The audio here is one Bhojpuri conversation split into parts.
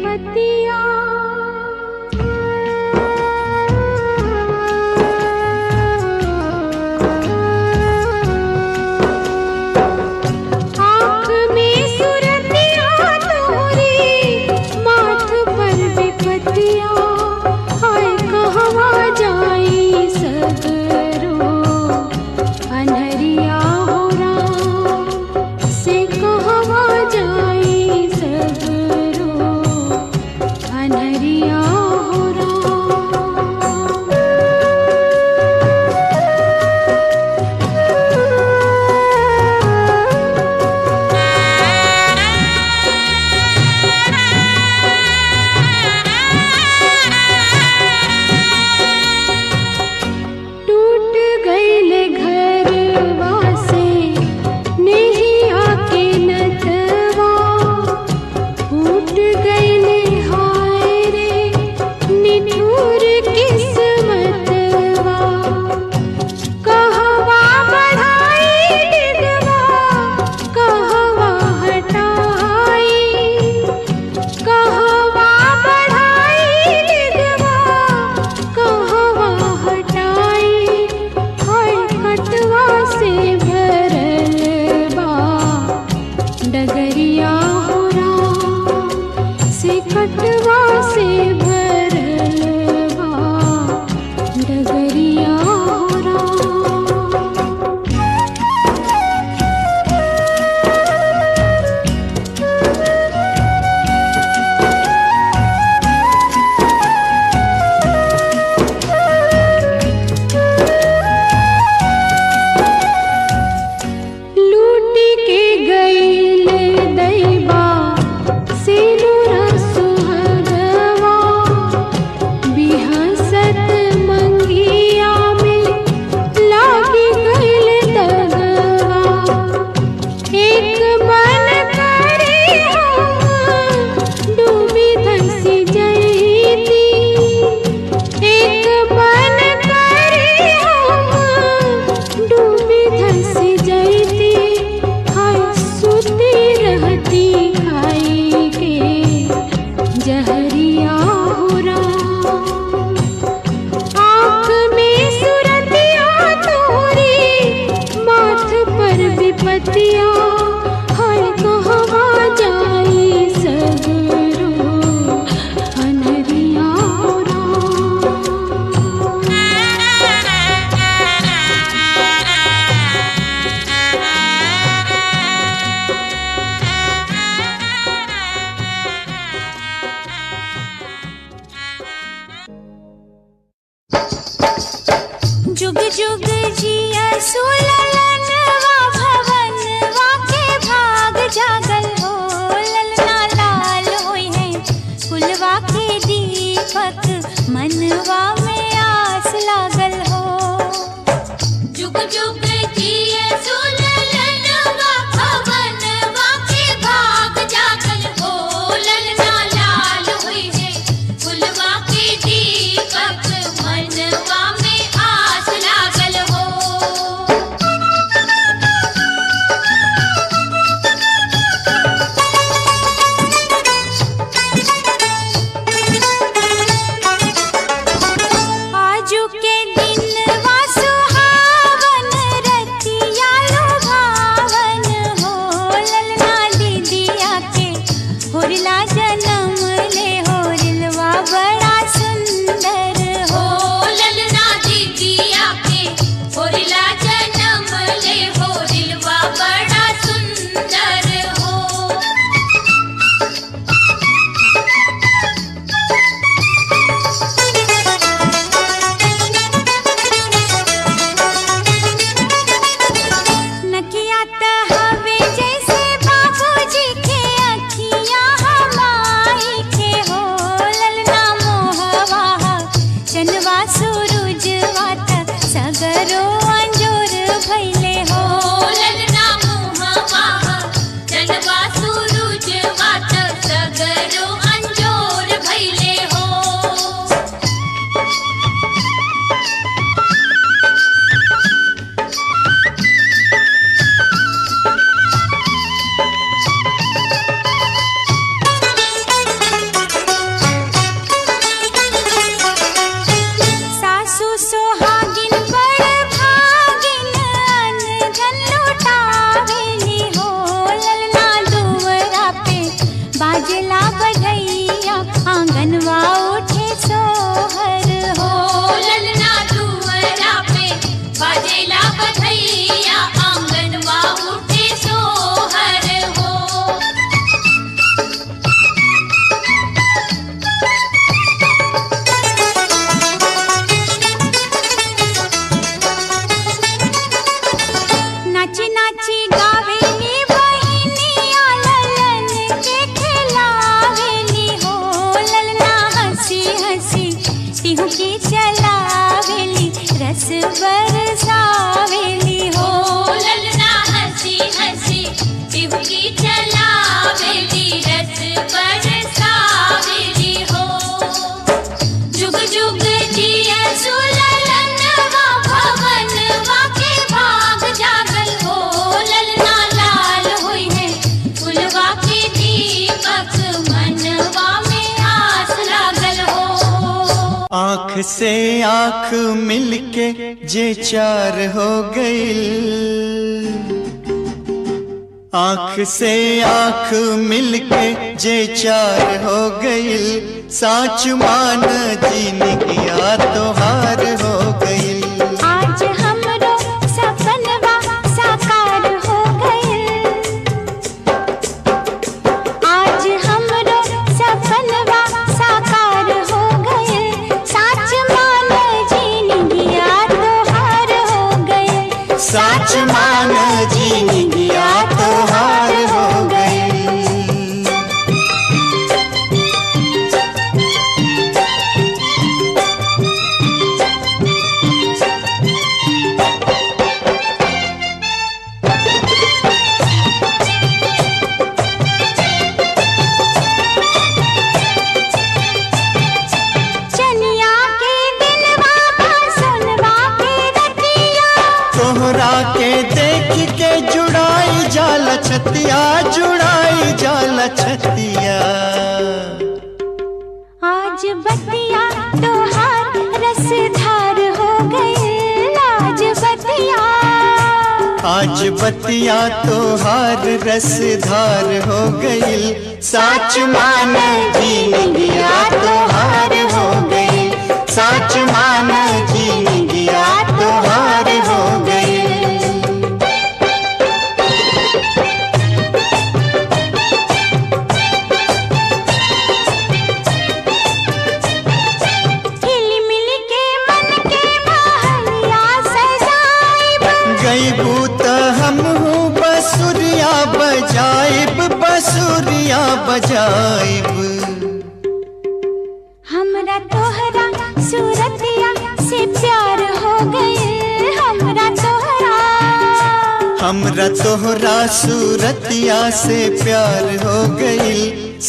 विपत्तियाँ। आँख में सुरतियाँ तोरी, माथ पर विपत्तियाँ। हाय कहवा जाई सगरो, अनहरिया हो राम से कहवा जाई सगरो, अनहरिया हो राम। टूट गईले घरवा से नेहिया के नथवा, फूट गईले हाय रे निठुर किस्मतवा। कहवा बढ़ाई डिगवा, कहवा हटाई, कहवा बढ़ाई डिगवा, कहवा हटाई। हाय कटवा से भरल बा डगरिया हो राम से, कटवा से भरल बा डगरिया हो राम। लूटी के गईले दैबा सिनुरा सुहागवा, बिहसत मंगिया में लागी गईले दगवा। एक मन करे हम डूबी धसी जईती, एक मन करे हम डूबी धसी जईती। हाय सुती रहती खाई के जहरिया हो राम। आँख में सुरतियाँ तोरी, माथ पर विपत्तियाँ। हाय कहवा जाई सगरो, अनहरिया हो राम। जुग जुग जिया सुललनवा, भवनवा के भाग जागल हो। ललना लाल होई है कुलवा के दीपक, मनवा में आस लागल हो। जुग जुग जिया सुललनवा, भवनवा के भाग जागल हो। ललना लाल होई है कुलवा के दीपक, मनवा में आस लागल हो। आजू के दिन वा सुहावन रतिया लो से आँख मिलके जे चार हो गई, आँख से आँख मिलके जे चार हो गई, साच मान जीन गया तो हार हो गई। आज हमरो सपनवा साकार हो गइल, आज हमरो सपनवा साकार हो गइल, साच मान जीन गया तो हार हो गइल, साच मान जीन गया तो हार हो गई। चनिया के दिलवा बा सोनवा के रतिया, तोहरा के देख के जुड़ाई जाल छतिया, जुड़ाई जाल छतिया। आज बतिया तोहार रसधार हो गइल, आज बतिया, आज बतिया तोहार रसधार हो गई, साच मान जीन गया तो हार हो गई, साच मान जीन गया तो हार हो गई। हिल मिल के मन के महलिया सजाइब, गईबू त हमहू बसुरिया बजाइब, बसुरिया बजाइब। हमरा तोहरा सूरतिया से प्यार हो गइल, हमरा तोहरा, हमरा तोहरा सूरतिया से प्यार हो गई,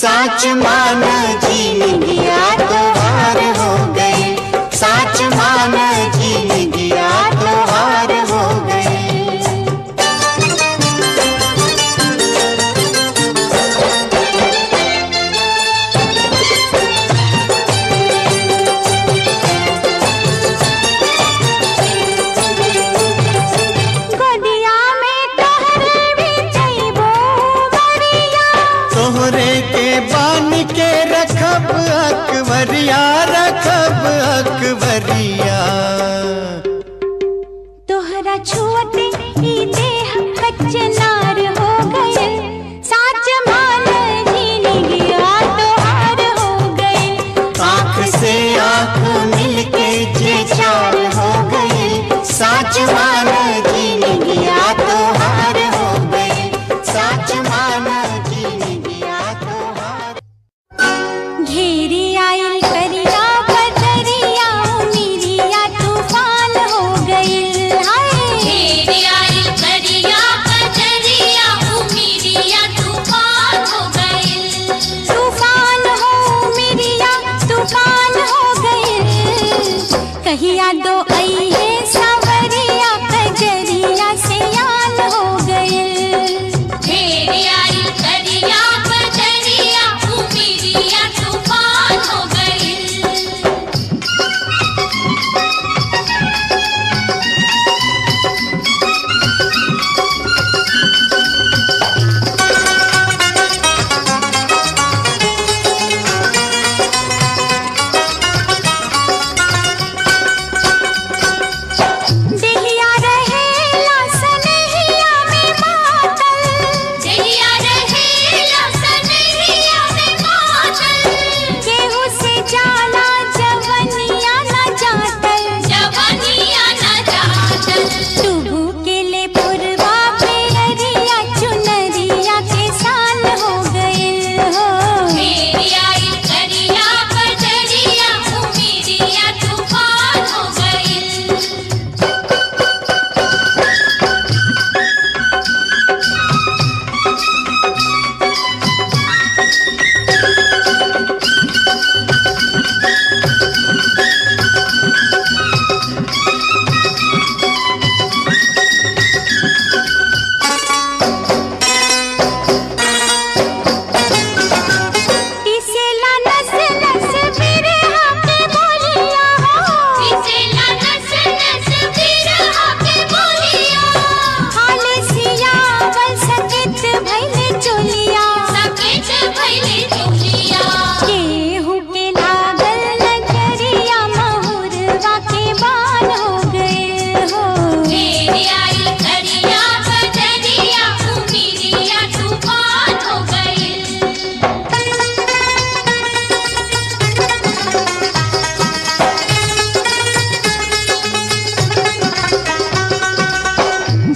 साच मान जीन गया तो हार हो गई, साच मान जीन गया तो हार हो गई। गोदिया में तोहरे बिछैबो बड़िया, तोहरे के बान के रखब अकबरिया, रखब अकबरिया। तोहरा छुअते ही देह कचनार हो गइल, साच मान जीन गया तो हार हो गइल, आँख से आँख मिलके जे चार हो गई, साच मान जीन गया तो हार हो गई, साच मान जीन गया तो हार। घेरी आइल करिया बदरिया, उमिरिया तूफान हो गइल, हाय घेरी आइल करिया बदरिया, उमिरिया तूफान हो गइल, तूफान हो उमिरिया तूफान हो गइल, कहिया दो अइहे सावरिया कजरिया से यान हो गइल, घेरी आइल करिया बदरिया, उमिरिया तूफान हो गइल। देहिया रहेला सने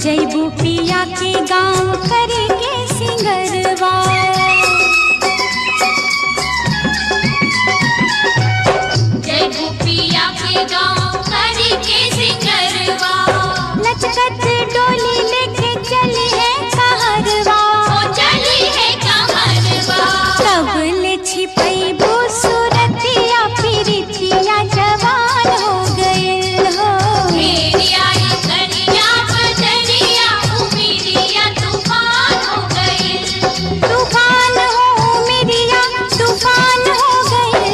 जैबू पिया के गाँव करे के सिंगरवा जय गोपिया के गाँव करे के सिंगरवा लचकत डोली लेके चली है कहरवा ओ चली है कहरवा कब ले छिपैबू सूरतिया प्रीतिया जवान हो गइल हो मेरी आई करिया बजरिया उमिरिया तूफान हो गई तूफान हो मेरिया तूफान हो गए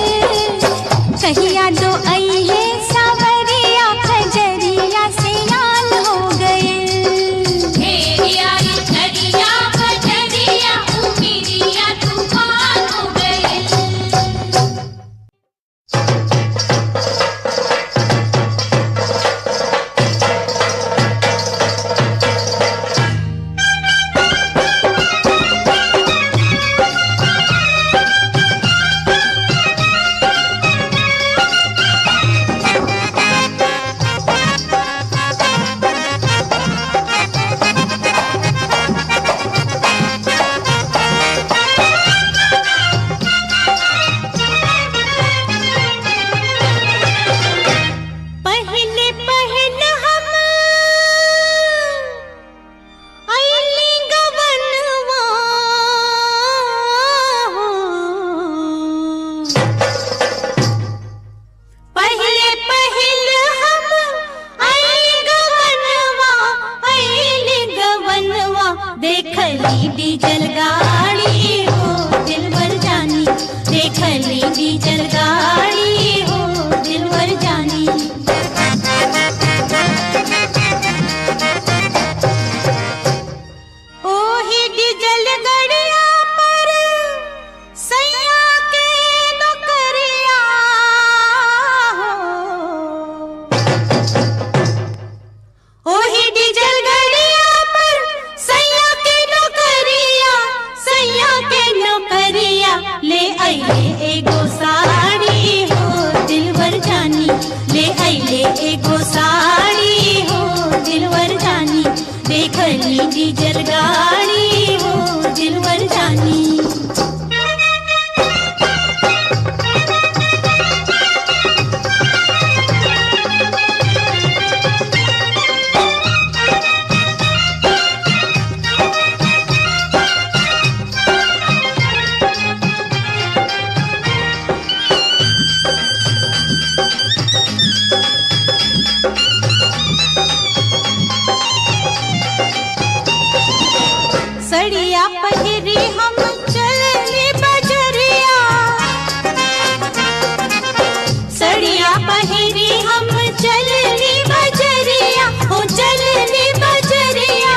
कहिया दो आई है सावरिया खजरिया से यान हो गए मेरी आई करिया बजरिया उमिरिया तूफान हो गई पहले पहल हम आइली गवनवा पहले पहल हम आइली गवनवा देखली डीजल गाड़ी हो दिलवर जानी देखली डीजल गाड़ी हो दिलवर जानी ओही डीजल गड़िया पर सैया के नौकरिया हो ओही डीजल गड़िया पर सैया के नौकरिया ले आइले एगो साड़ी हो दिलवर जानी ले आइले एगो साड़ी हो दिलवर जानी देखली डीजल गाड़ी हो दिलवर जानी सड़िया पहिरी हम चलनी बजरिया सड़िया पहिरी हम चलनी बजरिया हो चलनी बजरिया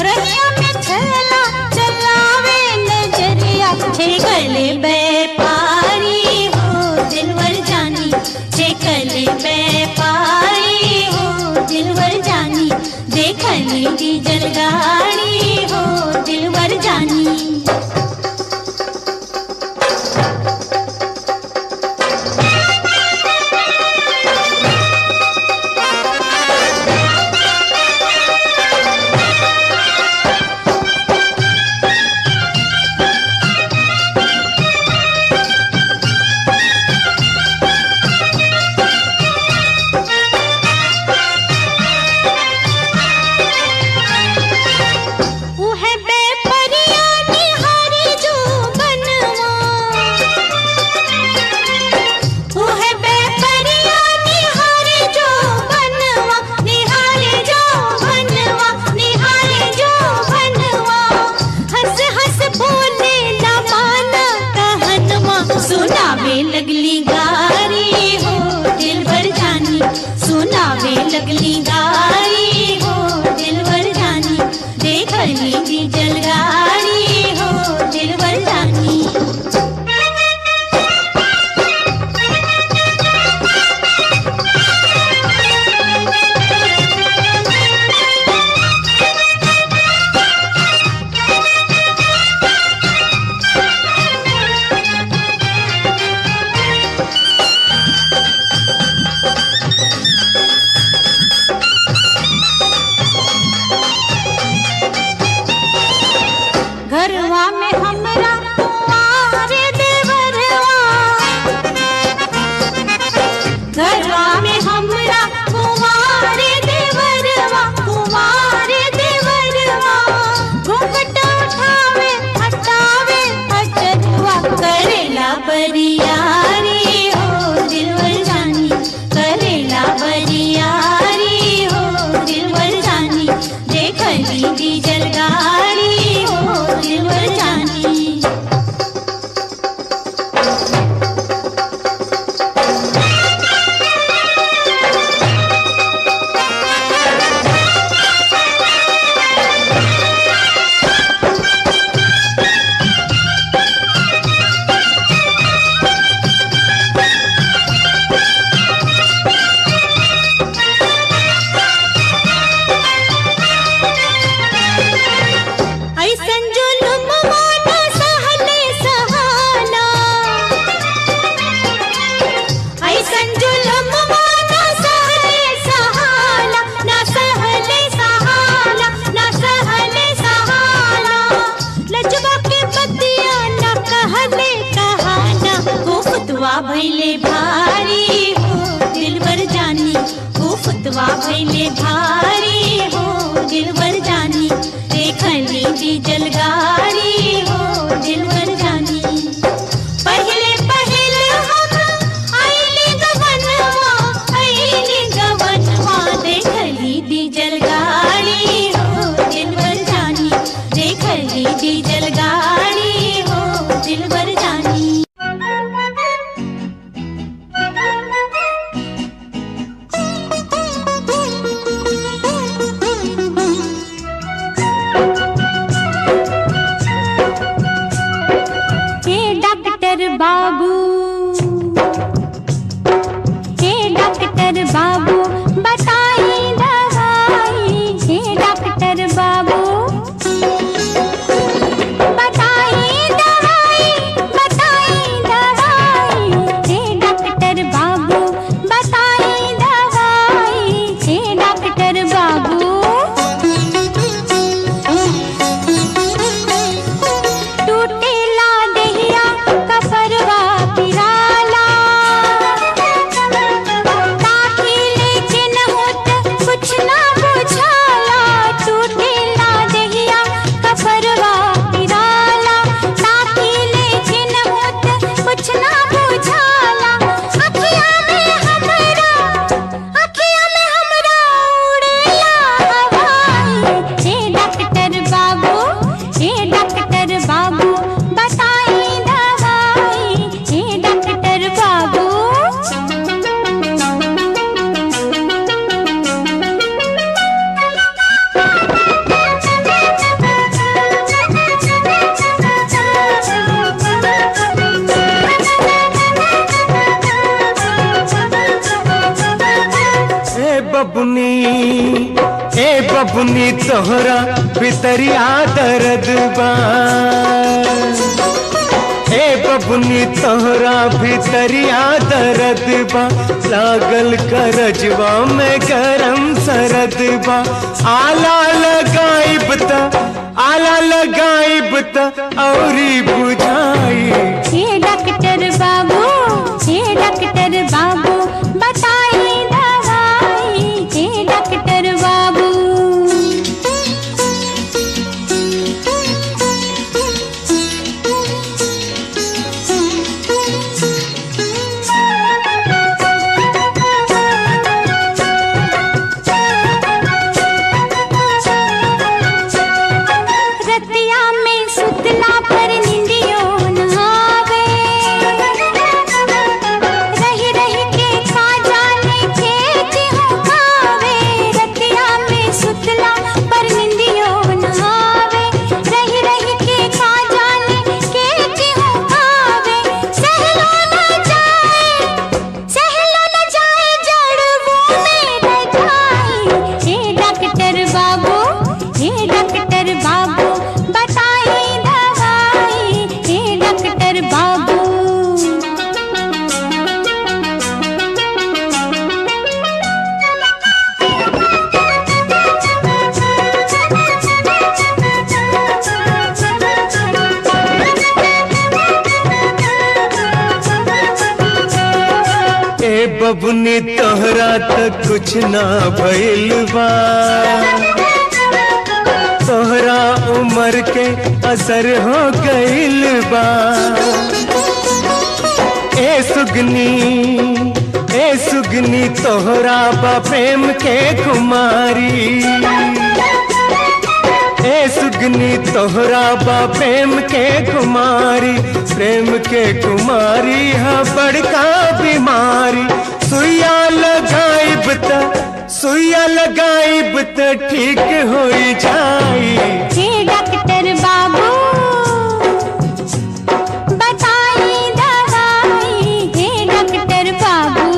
रहिया में थैला चलावे नजरिया छे गले व्यापारी हो दिलवर जानी छे गले व्यापारी हो दिलवर जानी देखली डीजल गाड़ी हो दिलवर जानी उहे देखली डीजल गाड़ी हो दिलबर जानी। भैले भारी हो दिलबर जानी, ओ फुतवा भैले भारी हो दिलबर जानी, देखली डीजल गाड़ी हो दिलबर जानी। पहले पहले हम आईली गवनवा देखली डीजल गाड़ी हो दिलबर जानी, देखली डीजल गाड़ी हो दिलबर जानी। बाबू हे डॉक्टर बाबू बताई दवाई, हे डॉक्टर बाबू बताई दवाई, बताई दवाई, हे डॉक्टर बाबू बताई दवाई, हे डॉक्टर बाबू। टूटेला देहिया कफरवा पिराला, ताकि लेकिन होत कुछ ना बुझाला। टूटेला देहिया कफरवा पिराला, ताकि लेकिन होत कुछ ना बुझाला। अखिया में हमरा उड़ेला हवाई, हे डॉक्टर बाबू, हे डॉक्टर बाबू बताई दवाई, हे डॉक्टर बाबू। ए बबुनी तोहरा भितरिया दर्द बा, ए बबुनी तोहरा भितरिया दर्द बा, लागल करजवा में गरम सरद बा। आला लगाइब त औरी बुझाई, हे डॉक्टर बाबू, हे डॉक्टर बाबू बताई दवाई, हे डॉक्टर बाबू। रतिया में सुतला पर निंदियो न आवे, रही रही के खा जाने खेत हो खावे। रतिया में सुतला पर निंदियो न आवे, रही रही के खा जाने खेत हो खावे। सहलो न जाए जड़वों में रजाई, हे डॉक्टर बाबू, हे डॉक्टर बाबू बताई दवाई, हे डॉक्टर बाबू। ए बबुनी तोहरा तक कुछ ना भइल बा, तोहरा उम्र के असर हो गइल बा। ए सुगनी तोहरा बा प्रेम के कुमारी, भगनी तोहरा बा प्रेम के कुमारी, प्रेम के कुमारी है बड़का बीमारी। सुइया लगाइब त ठीक हो जाई। हे डॉक्टर बाबू बताई दवाई, हे डॉक्टर बाबू।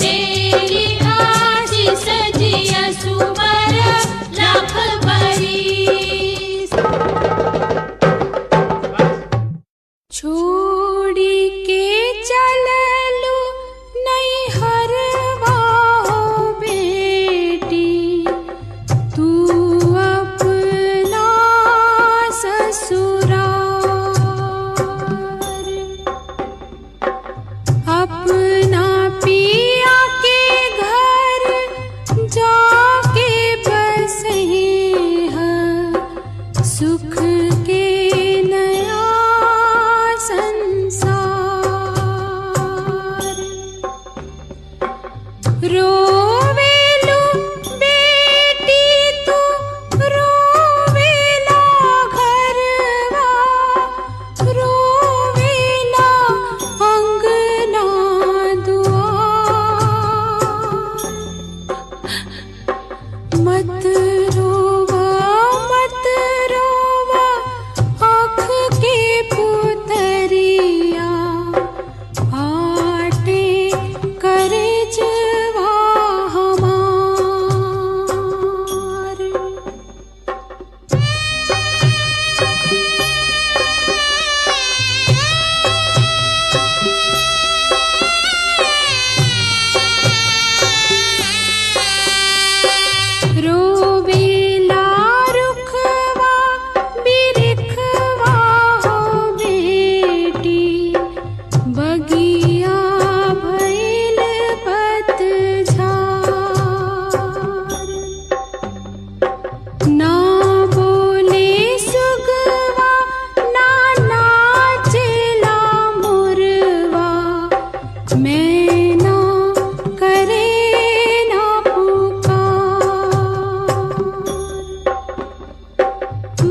तेरी आशीष जिया सुबर लाख बरिस। छोड़ी के चललू नैहरवा हो बेटी, तू अपना ससुराल अपना पिया के घर जाके बसही है, सुख के नया संसार। रोवेलू बेटी तू रोवेला घरवा, रोवेला अंगना दुआर। मत रोवा आँख के पुतरिया, आटे करजवा हमार। रोवेला रुखवा बिरखवा हो बेटी, बगिया भइल पतझार। ना बोले सुगवा ना नाचेला मुरवा, मैना करे ना पुकार।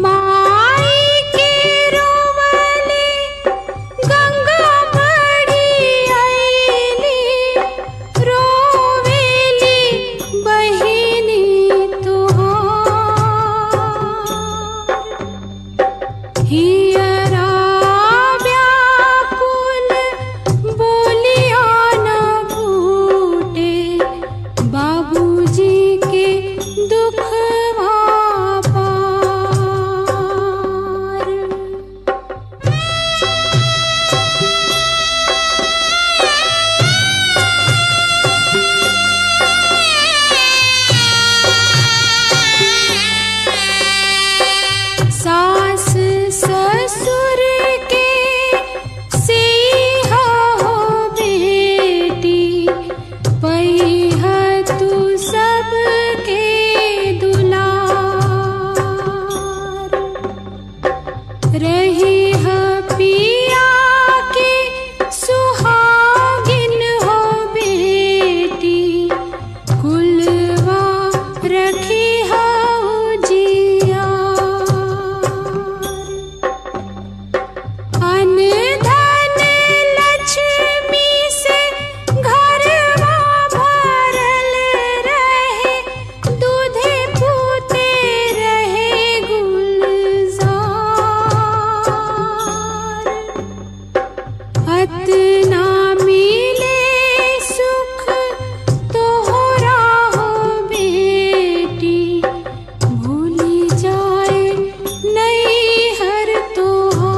माई के रोवले गंगा बड़ी आईली, रोवेली बहिनी तुहार। हियरा व्याकुल बोलिया न फूटे, बाबूजी के दुखवा पार। सास ससुर के सिहा हो बेटी, पहिया तू सबके दुलार। रही है पिया के सुहागिन हो बेटी, कुलवा रखी है उजियार। अन धन लक्ष्मी से घरवा भरल रहे, दूधे पूते रहे गुलजार। अतना मिले सुख तोहरा हो बेटी, भूली जाए नैहर तोहार।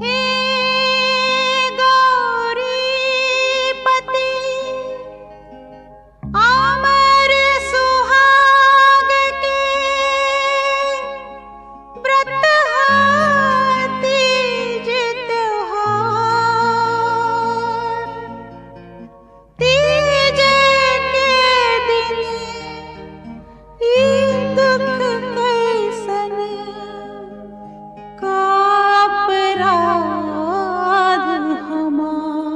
हे गौरीपति अमर सुहाग के व्रत तीज त्योहार। तीज के दिन ई दुख कैसन का अपराध हमार।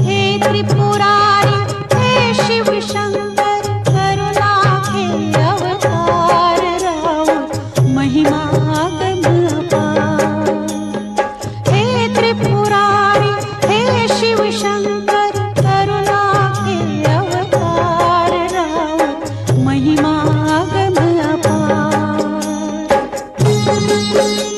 हे त्रिपुरारी हे शिव शंकर, करुणा के अवतार राव, महिमा गम अपार। हे त्रिपुरारी हे शिव शंकर, करुणा के अवतार राव, महिमा गम अपार। गइल।